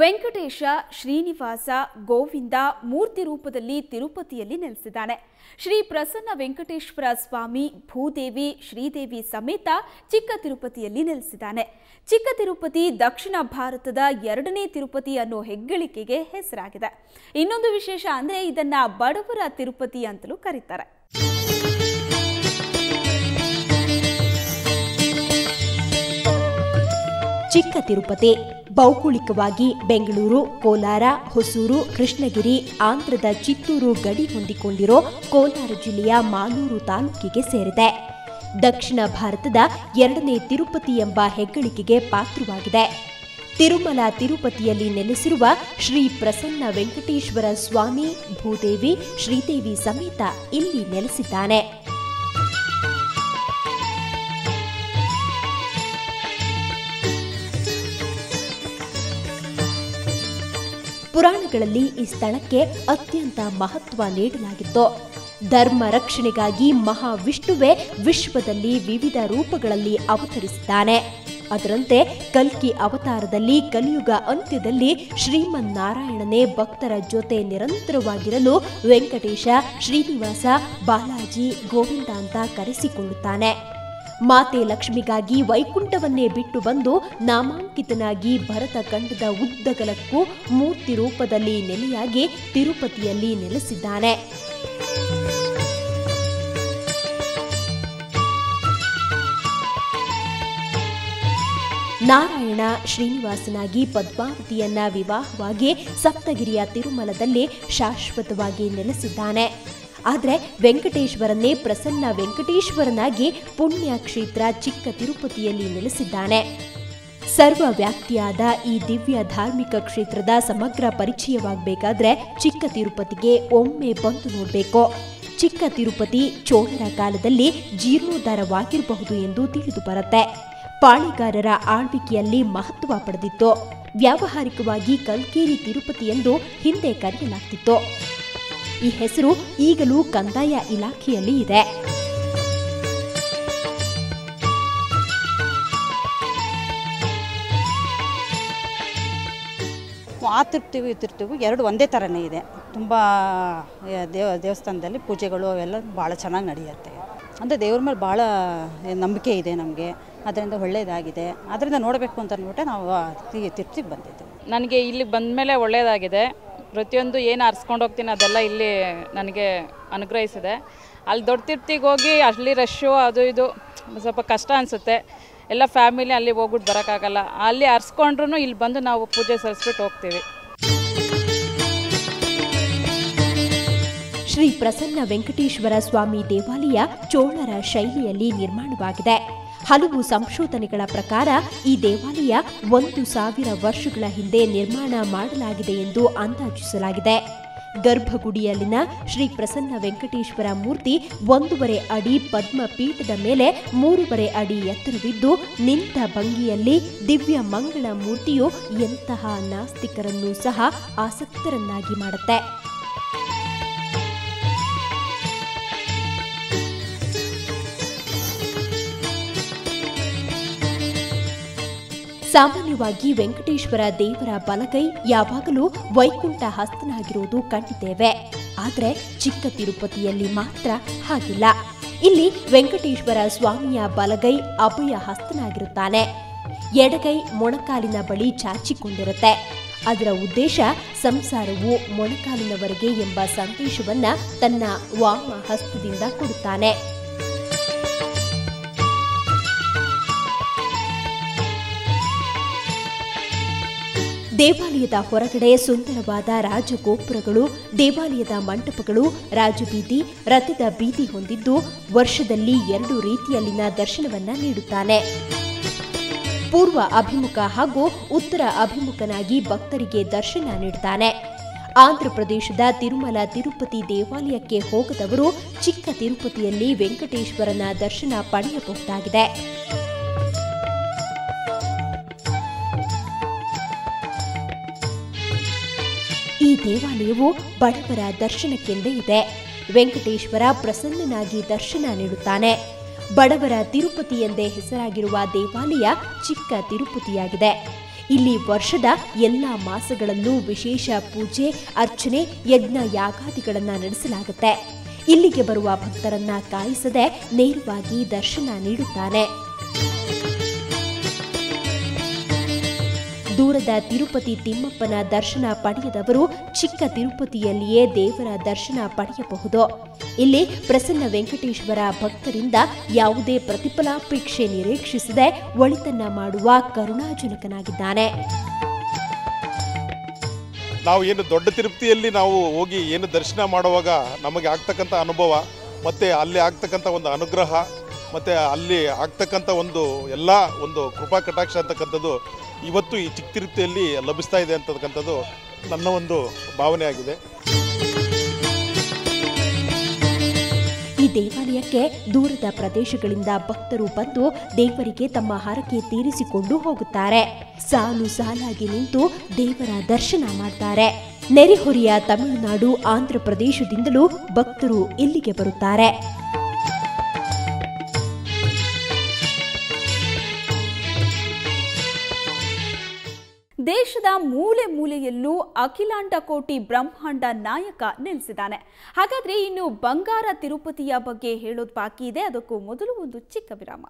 ವೆಂಕಟೇಶ, ಶ್ರೀನಿವಾಸ, ಗೋವಿಂದ ಮೂರ್ತಿ ರೂಪದಲ್ಲಿ ತಿರುಪತಿಯಲ್ಲಿ ನೆಲೆಸಿದ್ದಾನೆ. ಶ್ರೀ ಪ್ರಸನ್ನ ವೆಂಕಟೇಶ್ವರ ಸ್ವಾಮಿ, ಭೂದೇವಿ, ಶ್ರೀದೇವಿ ಸಮೇತ ಚಿಕ್ಕ ತಿರುಪತಿಯಲ್ಲಿ ನೆಲೆಸಿದ್ದಾನೆ. ಚಿಕ್ಕ ತಿರುಪತಿ ದಕ್ಷಿಣ ಭಾರತದ 2ನೇ ತಿರುಪತಿ ಅನ್ನೋ ಹೆಗ್ಗಳಿಕೆಗೆ ಹೆಸರಾಗಿದೆ. ಇನ್ನೊಂದು ವಿಶೇಷ ಅಂದ್ರೆ ಇದನ್ನ ಬಡವರ ತಿರುಪತಿ ಅಂತಲೂ ಕರೀತಾರೆ. ಚಿಕ್ಕ ತಿರುಪತಿ ಭೌಗೋಳಿಕವಾಗಿ ಬೆಂಗಳೂರು, ಕೋಲಾರ, ಹೊಸೂರು, ಕೃಷ್ಣಗಿರಿ, ಆಂಧ್ರದ ಚಿತ್ತೂರು ಗಡಿ ಹೊಂದಿಕೊಂಡಿರೋ ಕೋಲಾರ ಜಿಲ್ಲೆಯ ಮಾಲೂರು ತಾಲೂಕಿಗೆ ಸೇರಿದೆ. ದಕ್ಷಿಣ ಭಾರತದ 2ನೇ ತಿರುಪತಿ ಎಂಬ ಹೆಗ್ಗಳಿಕೆಗೆ ಪಾತ್ರವಾಗಿದೆ. ತಿರುಮಲ ತಿರುಪತಿಯಲ್ಲಿ ನೆಲೆಸಿರುವ ಶ್ರೀ ಪ್ರಸನ್ನ ವೆಂಕಟೇಶ್ವರ ಸ್ವಾಮಿ, ಭೂದೇವಿ, ಶ್ರೀದೇವಿ ಸಮೇತ ಇಲ್ಲಿ ನೆಲೆಸಿದ್ದಾನೆ. ಪುರಾಣಗಳಲ್ಲಿ ಈ ಸ್ಥಳಕ್ಕೆ ಅತ್ಯಂತ ಮಹತ್ವ ನೀಡಲಾಗಿತ್ತು. ಧರ್ಮ ರಕ್ಷಣೆಗಾಗಿ ಮಹಾವಿಷ್ಣುವೇ ವಿಶ್ವದಲ್ಲಿ ವಿವಿಧ ರೂಪಗಳಲ್ಲಿ ಅವತರಿಸಿದ್ದಾನೆ. ಅದರಂತೆ ಕಲ್ಕಿ ಅವತಾರದಲ್ಲಿ ಕಲಿಯುಗ ಅಂತ್ಯದಲ್ಲಿ ಶ್ರೀಮನ್ನಾರಾಯಣನೇ ಭಕ್ತರ ಜೊತೆ ನಿರಂತರವಾಗಿರಲು ವೆಂಕಟೇಶ, ಶ್ರೀನಿವಾಸ, ಬಾಲಾಜಿ, ಗೋವಿಂದ ಅಂತ ಕರೆಸಿಕೊಳ್ಳುತ್ತಾನೆ. ಮಾತೆ ಲಕ್ಷ್ಮಿಗಾಗಿ ವೈಕುಂಠವನ್ನೇ ಬಿಟ್ಟು ಬಂದು ನಾಮಾಂಕಿತನಾಗಿ ಭರತ ಖಂಡದ ಉದ್ದಗಲಕ್ಕೂ ಮೂರ್ತಿ ರೂಪದಲ್ಲಿ ನೆಲೆಯಾಗಿ ತಿರುಪತಿಯಲ್ಲಿ ನೆಲೆಸಿದ್ದಾನೆ. ನಾರಾಯಣ ಶ್ರೀನಿವಾಸನಾಗಿ ಪದ್ಮಾವತಿಯನ್ನ ವಿವಾಹವಾಗಿ ಸಪ್ತಗಿರಿಯ ತಿರುಮಲದಲ್ಲಿ ಶಾಶ್ವತವಾಗಿ ನೆಲೆಸಿದ್ದಾನೆ. ಆದರೆ ವೆಂಕಟೇಶ್ವರನ್ನೇ ಪ್ರಸನ್ನ ವೆಂಕಟೇಶ್ವರನಾಗಿ ಪುಣ್ಯ ಕ್ಷೇತ್ರ ಚಿಕ್ಕ ತಿರುಪತಿಯಲ್ಲಿ ನೆಲೆಸಿದ್ದಾನೆ. ಸರ್ವವ್ಯಾಪ್ತಿಯಾದ ಈ ದಿವ್ಯ ಧಾರ್ಮಿಕ ಕ್ಷೇತ್ರದ ಸಮಗ್ರ ಪರಿಚಯವಾಗಬೇಕಾದ್ರೆ ಚಿಕ್ಕ ತಿರುಪತಿಗೆ ಒಮ್ಮೆ ಬಂದು ನೋಡಬೇಕು. ಚಿಕ್ಕ ತಿರುಪತಿ ಚೋಳರ ಕಾಲದಲ್ಲಿ ಜೀರ್ಣೋದ್ಧಾರವಾಗಿರಬಹುದು ಎಂದು ತಿಳಿದು ಬರುತ್ತೆ. ಪಾಳೆಗಾರರ ಆಳ್ವಿಕೆಯಲ್ಲಿ ಮಹತ್ವ ಪಡೆದಿತ್ತು. ವ್ಯಾವಹಾರಿಕವಾಗಿ ಕಲ್ಕೇರಿ ತಿರುಪತಿ ಎಂದು ಹಿಂದೆ ಕರೆಯಲಾಗ್ತಿತ್ತು. ಈ ಹೆಸರು ಈಗಲೂ ಕಂದಾಯ ಇಲಾಖೆಯಲ್ಲಿ ಇದೆ. ಆ ತಿರುಪ್ತಿಗೂ ಈ ತಿರುಪ್ತಿಗೂ ಎರಡು ಒಂದೇ ಥರನೇ ಇದೆ. ತುಂಬ ದೇವಸ್ಥಾನದಲ್ಲಿ ಪೂಜೆಗಳು ಅವೆಲ್ಲ ಭಾಳ ಚೆನ್ನಾಗಿ ನಡೆಯುತ್ತೆ. ಅಂದರೆ ದೇವ್ರ ಮೇಲೆ ಭಾಳ ನಂಬಿಕೆ ಇದೆ ನಮಗೆ. ಅದರಿಂದ ಒಳ್ಳೆಯದಾಗಿದೆ. ಅದರಿಂದ ನೋಡಬೇಕು ಅಂತ ಅಂದ್ಬಿಟ್ಟೆ ನಾವು ತಿರುಪ್ತಿಗೆ ಬಂದಿದ್ದು. ನನಗೆ ಇಲ್ಲಿ ಬಂದ ಮೇಲೆ ಒಳ್ಳೆಯದಾಗಿದೆ. ಪ್ರತಿಯೊಂದು ಏನು ಅರ್ಸ್ಕೊಂಡು ಹೋಗ್ತೀನಿ ಅದೆಲ್ಲ ಇಲ್ಲಿ ನನಗೆ ಅನುಗ್ರಹಿಸಿದೆ. ಅಲ್ಲಿ ದೊಡ್ಡ ತಿರುಪ್ತಿಗೆ ಹೋಗಿ ಅಲ್ಲಿ ರಶ್ಶು ಅದು ಇದು ಸ್ವಲ್ಪ ಕಷ್ಟ ಅನಿಸುತ್ತೆ. ಎಲ್ಲ ಫ್ಯಾಮಿಲಿ ಅಲ್ಲಿ ಹೋಗ್ಬಿಟ್ಟು ಬರೋಕ್ಕಾಗಲ್ಲ. ಅಲ್ಲಿ ಅರ್ಸ್ಕೊಂಡ್ರೂ ಇಲ್ಲಿ ಬಂದು ನಾವು ಪೂಜೆ ಸಲ್ಲಿಸ್ಬಿಟ್ಟು ಹೋಗ್ತೀವಿ. ಶ್ರೀ ಪ್ರಸನ್ನ ವೆಂಕಟೇಶ್ವರ ಸ್ವಾಮಿ ದೇವಾಲಯ ಚೋಳರ ಶೈಲಿಯಲ್ಲಿ ನಿರ್ಮಾಣವಾಗಿದೆ. ಹಲವು ಸಂಶೋಧನೆಗಳ ಪ್ರಕಾರ ಈ ದೇವಾಲಯ 1000 ವರ್ಷಗಳ ಹಿಂದೆ ನಿರ್ಮಾಣ ಮಾಡಲಾಗಿದೆ ಎಂದು ಅಂದಾಜಿಸಲಾಗಿದೆ. ಗರ್ಭಗುಡಿಯಲ್ಲಿನ ಶ್ರೀ ಪ್ರಸನ್ನ ವೆಂಕಟೇಶ್ವರ ಮೂರ್ತಿ 1.5 ಅಡಿ ಪದ್ಮಪೀಠದ ಮೇಲೆ 3.5 ಅಡಿ ಎತ್ತರವಿದ್ದು ನಿಂತ ಭಂಗಿಯಲ್ಲಿ ದಿವ್ಯ ಮಂಗಳ ಮೂರ್ತಿಯು ಎಂತಹ ನಾಸ್ತಿಕರನ್ನೂ ಸಹ ಆಸಕ್ತರನ್ನಾಗಿ ಮಾಡುತ್ತೆ. ಸಾಮಾನ್ಯವಾಗಿ ವೆಂಕಟೇಶ್ವರ ದೇವರ ಬಲಗೈ ಯಾವಾಗಲೂ ವೈಕುಂಠ ಹಸ್ತನಾಗಿರುವುದು ಕಂಡಿದ್ದೇವೆ. ಆದರೆ ಚಿಕ್ಕ ತಿರುಪತಿಯಲ್ಲಿ ಮಾತ್ರ ಹಾಗಿಲ್ಲ. ಇಲ್ಲಿ ವೆಂಕಟೇಶ್ವರ ಸ್ವಾಮಿಯ ಬಲಗೈ ಅಭಯ ಹಸ್ತನಾಗಿರುತ್ತಾನೆ. ಎಡಗೈ ಮೊಣಕಾಲಿನ ಬಳಿ ಚಾಚಿಕೊಂಡಿರುತ್ತೆ. ಅದರ ಉದ್ದೇಶ ಸಂಸಾರವು ಮೊಣಕಾಲಿನವರೆಗೆ ಎಂಬ ಸಂದೇಶವನ್ನ ತನ್ನ ವಾಮ ಹಸ್ತದಿಂದ ಕೊಡುತ್ತಾನೆ. ದೇವಾಲಯದ ಹೊರಗಡೆ ಸುಂದರವಾದ ರಾಜಗೋಪುರಗಳು, ದೇವಾಲಯದ ಮಂಟಪಗಳು, ರಾಜಬೀದಿ, ರಥದ ಬೀದಿ ಹೊಂದಿದ್ದು ವರ್ಷದಲ್ಲಿ 2 ರೀತಿಯಲ್ಲಿನ ದರ್ಶನವನ್ನ ನೀಡುತ್ತಾನೆ. ಪೂರ್ವ ಅಭಿಮುಖ ಹಾಗೂ ಉತ್ತರ ಅಭಿಮುಖನಾಗಿ ಭಕ್ತರಿಗೆ ದರ್ಶನ ನೀಡುತ್ತಾನೆ. ಆಂಧ್ರಪ್ರದೇಶದ ತಿರುಮಲ ತಿರುಪತಿ ದೇವಾಲಯಕ್ಕೆ ಹೋಗದವರು ಚಿಕ್ಕ ತಿರುಪತಿಯಲ್ಲಿ ವೆಂಕಟೇಶ್ವರನ ದರ್ಶನ ಪಡೆಯಬಹುದಾಗಿದೆ. ಈ ದೇವಾಲಯವು ಬಡವರ ದರ್ಶನಕ್ಕೆಂದೇ ಇದೆ. ವೆಂಕಟೇಶ್ವರ ಪ್ರಸನ್ನನಾಗಿ ದರ್ಶನ ನೀಡುತ್ತಾನೆ. ಬಡವರ ತಿರುಪತಿ ಎಂದೇ ಹೆಸರಾಗಿರುವ ದೇವಾಲಯ ಚಿಕ್ಕ ತಿರುಪತಿಯಾಗಿದೆ. ಇಲ್ಲಿ ವರ್ಷದ ಎಲ್ಲ ಮಾಸಗಳಲ್ಲೂ ವಿಶೇಷ ಪೂಜೆ, ಅರ್ಚನೆ, ಯಜ್ಞ, ಯಾಗಾದಿಗಳನ್ನು ನಡೆಸಲಾಗುತ್ತೆ. ಇಲ್ಲಿಗೆ ಬರುವ ಭಕ್ತರನ್ನ ಕಾಯಿಸದೆ ನೇರವಾಗಿ ದರ್ಶನ ನೀಡುತ್ತಾನೆ. ದೂರದ ತಿರುಪತಿ ತಿಮ್ಮಪ್ಪನ ದರ್ಶನ ಪಡೆಯದವರು ಚಿಕ್ಕ ತಿರುಪತಿಯಲ್ಲಿಯೇ ದೇವರ ದರ್ಶನ ಪಡೆಯಬಹುದು. ಇಲ್ಲಿ ಪ್ರಸನ್ನ ವೆಂಕಟೇಶ್ವರ ಭಕ್ತರಿಂದ ಯಾವುದೇ ಪ್ರತಿಫಲಾಪೇಕ್ಷೆ ನಿರೀಕ್ಷಿಸದೆ ಒಳಿತನ್ನ ಮಾಡುವ ಕರುಣಾಜನಕನಾಗಿದ್ದಾನೆ. ನಾವು ಏನು ದೊಡ್ಡ ತಿರುಪತಿಯಲ್ಲಿ ನಾವು ಹೋಗಿ ಏನು ದರ್ಶನ ಮಾಡುವಾಗ ನಮಗೆ ಆಗ್ತಕ್ಕಂಥ ಅನುಭವ ಮತ್ತು ಅಲ್ಲಿ ಆಗ್ತಕ್ಕಂಥ ಒಂದು ಅನುಗ್ರಹ ಮತ್ತು ಅಲ್ಲಿ ಆಗ್ತಕ್ಕಂಥ ಎಲ್ಲ ಕೃಪಾ ಕಟಾಕ್ಷ ಅಂತಕ್ಕಂಥದ್ದು ಇವತ್ತು ಈ ಚಿಕ್ಕ ತಿರುಪತಿಯಲ್ಲಿ ಲಭಿಸ್ತಾ ಇದೆ ಅಂತಕ್ಕಂಥದ್ದು ನನ್ನ ಒಂದು ಭಾವನೆ ಆಗಿದೆ. ಈ ದೇವಾಲಯಕ್ಕೆ ದೂರದ ಪ್ರದೇಶಗಳಿಂದ ಭಕ್ತರು ಬಂದು ದೇವರಿಗೆ ತಮ್ಮ ಹರಕೆ ತೀರಿಸಿಕೊಂಡು ಹೋಗುತ್ತಾರೆ. ಸಾಲು ಸಾಲಾಗಿ ನಿಂತು ದೇವರ ದರ್ಶನ ಮಾಡ್ತಾರೆ. ನೆರೆಹೊರೆಯ ತಮಿಳುನಾಡು, ಆಂಧ್ರ ಪ್ರದೇಶದಿಂದಲೂ ಭಕ್ತರು ಇಲ್ಲಿಗೆ ಬರುತ್ತಾರೆ. ದೇಶದ ಮೂಲೆ ಮೂಲೆಯಲ್ಲೂ ಅಖಿಲಾಂಡ ಕೋಟಿ ಬ್ರಹ್ಮಾಂಡ ನಾಯಕ ನೆಲೆಸಿದ್ದಾನೆ. ಹಾಗಾದ್ರೆ ಇನ್ನು ಬಂಗಾರ ತಿರುಪತಿಯ ಬಗ್ಗೆ ಹೇಳೋದು ಬಾಕಿ ಇದೆ. ಅದಕ್ಕೂ ಮೊದಲು ಒಂದು ಚಿಕ್ಕ ವಿರಾಮ.